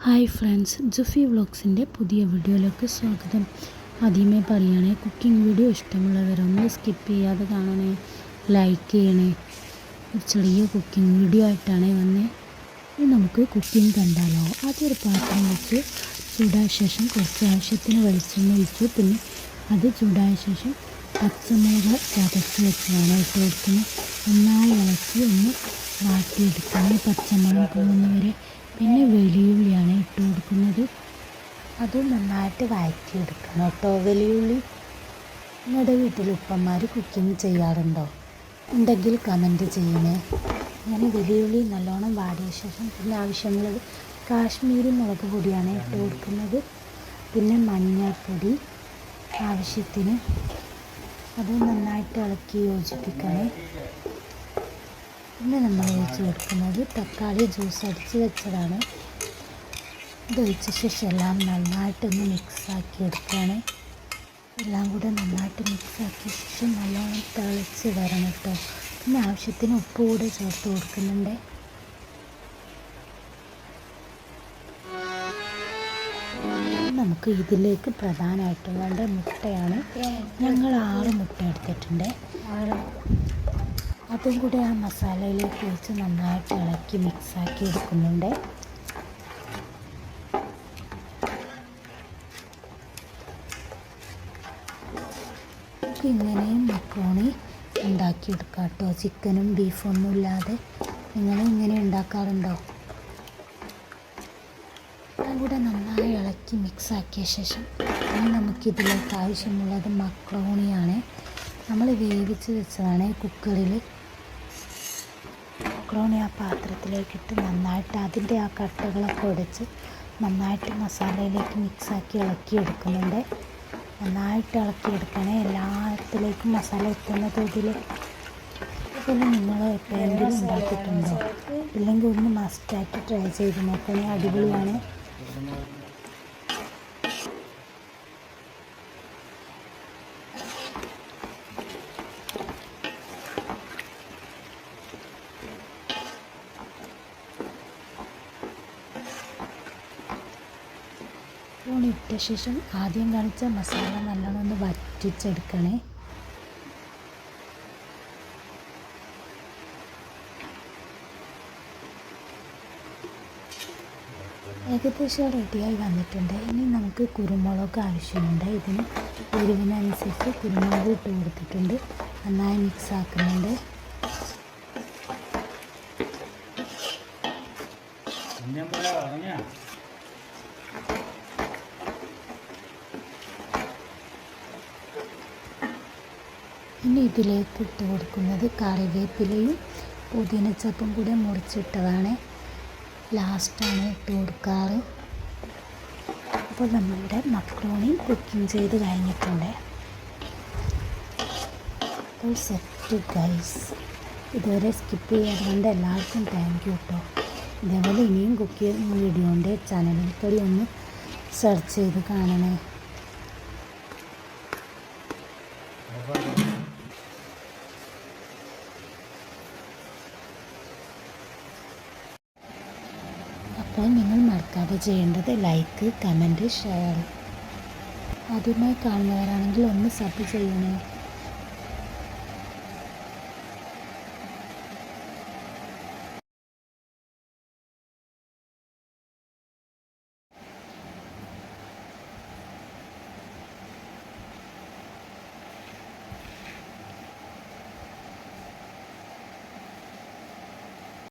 Hi friends, ജുഫി വ്ളോഗ്സിൻ്റെ പുതിയ വീഡിയോയിലേക്ക് സ്വാഗതം. ആദ്യമേ പറയുകയാണേ, കുക്കിംഗ് വീഡിയോ ഇഷ്ടമുള്ളവരൊന്ന് സ്കിപ്പ് ചെയ്യാതെ കാണണേ, ലൈക്ക് ചെയ്യണേ. ഒരു ചെറിയ കുക്കിംഗ് വീഡിയോ ആയിട്ടാണ് വന്നേ. ഇനി നമുക്ക് കുക്കിംഗ് കണ്ടാലോ. ആദ്യം ഒരു പാത്രം വെച്ച് ചൂടായ ശേഷം കുറച്ച് ആവശ്യത്തിന് വെളിച്ചെണ്ണ ഒഴിച്ചു. പിന്നെ അത് ചൂടായ ശേഷം പച്ചമുളക് ചതച്ച് വെച്ചതാണ് ഇട്ട് കൊടുക്കുന്നത്. നന്നായി ഇളക്കി ഒന്ന് വാട്ടിയെടുക്കണം, പച്ചമണം പോകുന്നവരെ. പിന്നെ വെളിയുള്ളിയാണ് ഇട്ട് കൊടുക്കുന്നത്, അതും നന്നായിട്ട് വഴറ്റിയെടുക്കണം കേട്ടോ. വെളിയുള്ളി നിങ്ങളുടെ വീട്ടിൽ ഉപ്പന്മാർ കുക്കിംഗ് ചെയ്യാറുണ്ടോ? ഉണ്ടെങ്കിൽ കമൻറ്റ് ചെയ്യണേ. അങ്ങനെ വെളിയുള്ളി നല്ലോണം വാടിയ ശേഷം പിന്നെ ആവശ്യമുള്ളത് കാശ്മീരി മുളക് പൊടിയാണ് ഇട്ട് കൊടുക്കുന്നത്. പിന്നെ മഞ്ഞൾപ്പൊടി ആവശ്യത്തിന്, അത് നന്നായിട്ട് ഇളക്കി യോജിപ്പിക്കണേ. പിന്നെ നമ്മൾ ഒഴിച്ച് കൊടുക്കുന്നത് തക്കാളി ജ്യൂസ് അടിച്ച് വെച്ചതാണ്. ഇതൊഴിച്ച ശേഷം എല്ലാം നന്നായിട്ടൊന്ന് മിക്സാക്കി എടുക്കുകയാണ്. എല്ലാം കൂടെ നന്നായിട്ട് മിക്സാക്കിയ ശേഷം നല്ലോണം തിളച്ച് വരണം കേട്ടോ. പിന്നെ ആവശ്യത്തിന് ഉപ്പ് കൂടെ ചേർത്ത് കൊടുക്കുന്നുണ്ട്. നമുക്ക് ഇതിലേക്ക് പ്രധാനമായിട്ടും വേണ്ട മുട്ടയാണ്. ഞങ്ങൾ 6 മുട്ട എടുത്തിട്ടുണ്ട്. അതും കൂടെ ആ മസാലയിലേക്ക് വെച്ച് നന്നായിട്ട് ഇളക്കി മിക്സാക്കി എടുക്കുന്നുണ്ട്. നമുക്ക് ഇങ്ങനെയും മക്രോണി ഉണ്ടാക്കിയെടുക്കാം കേട്ടോ. ചിക്കനും ബീഫൊന്നും ഇല്ലാതെ നിങ്ങൾ ഇങ്ങനെ ഉണ്ടാക്കാറുണ്ടോ? അതും കൂടെ നന്നായി ഇളക്കി മിക്സാക്കിയ ശേഷം ഇനി നമുക്കിതിലേക്ക് ആവശ്യമുള്ളത് മക്രോണിയാണ്. നമ്മൾ വേവിച്ച് വെച്ചതാണ് കുക്കറിൽ. മക്രോണി ആ പാത്രത്തിലേക്കിട്ട് നന്നായിട്ട് അതിൻ്റെ ആ കട്ടകളൊക്കെ ഉടച്ച് നന്നായിട്ട് മസാലയിലേക്ക് മിക്സാക്കി ഇളക്കിയെടുക്കുന്നുണ്ട്. നന്നായിട്ട് ഇളക്കിയെടുക്കണേ, എല്ലാത്തിലേക്കും മസാല എത്തുന്ന തോതിൽ. അതുപോലെ നിങ്ങൾ എപ്പോഴെങ്കിലും ഉണ്ടാക്കിയിട്ടുണ്ടോ? ഇല്ലെങ്കിൽ ഒന്ന് മസ്റ്റായിട്ട് ട്രൈ ചെയ്ത് നോക്കണേ, അടിപൊളിയാണ്. ഇട്ട ശേഷം ആദ്യം കാണിച്ച മസാല നല്ലോണം ഒന്ന് വറ്റിച്ചെടുക്കണേ. ഏകദേശം റെഡിയായി വന്നിട്ടുണ്ട്. ഇനി നമുക്ക് കുരുമുളക് ആവശ്യമുണ്ട്. ഇതിന് എരിവിനനുസരിച്ച് കുരുമുളക് ഇട്ട് കൊടുത്തിട്ടുണ്ട്. നന്നായി മിക്സ് ആക്കുന്നുണ്ട്. ഇനി ഇതിലേക്ക് ഇട്ട് കൊടുക്കുന്നത് കറിവേപ്പിലയും പുതിനച്ചപ്പും കൂടെ മുറിച്ചിട്ടതാണ്. ലാസ്റ്റാണ് ഇട്ട് കൊടുക്കാറ്. അപ്പോൾ നമ്മളുടെ മക്രോണി കുക്കിംഗ് ചെയ്ത് കഴിഞ്ഞിട്ടുണ്ട്. അപ്പോൾ സെറ്റ് ഗൈസ്. ഇതുവരെ സ്കിപ്പ് ചെയ്യാറുണ്ട് എല്ലാവർക്കും താങ്ക് യു കേട്ടോ. ഇതേപോലെ ഇനിയും കുക്കിംഗ് വീഡിയോൻ്റെ ചാനലിൽ കൂടി ഒന്ന് സെർച്ച് ചെയ്ത് കാണണേ. അപ്പോൾ നിങ്ങൾ മറക്കാതെ ചെയ്യേണ്ടത് ലൈക്ക്, കമൻറ്റ്, ഷെയർ. ആദ്യമായി കാണുന്നവരാണെങ്കിൽ ഒന്ന് സബ് ചെയ്യണേ.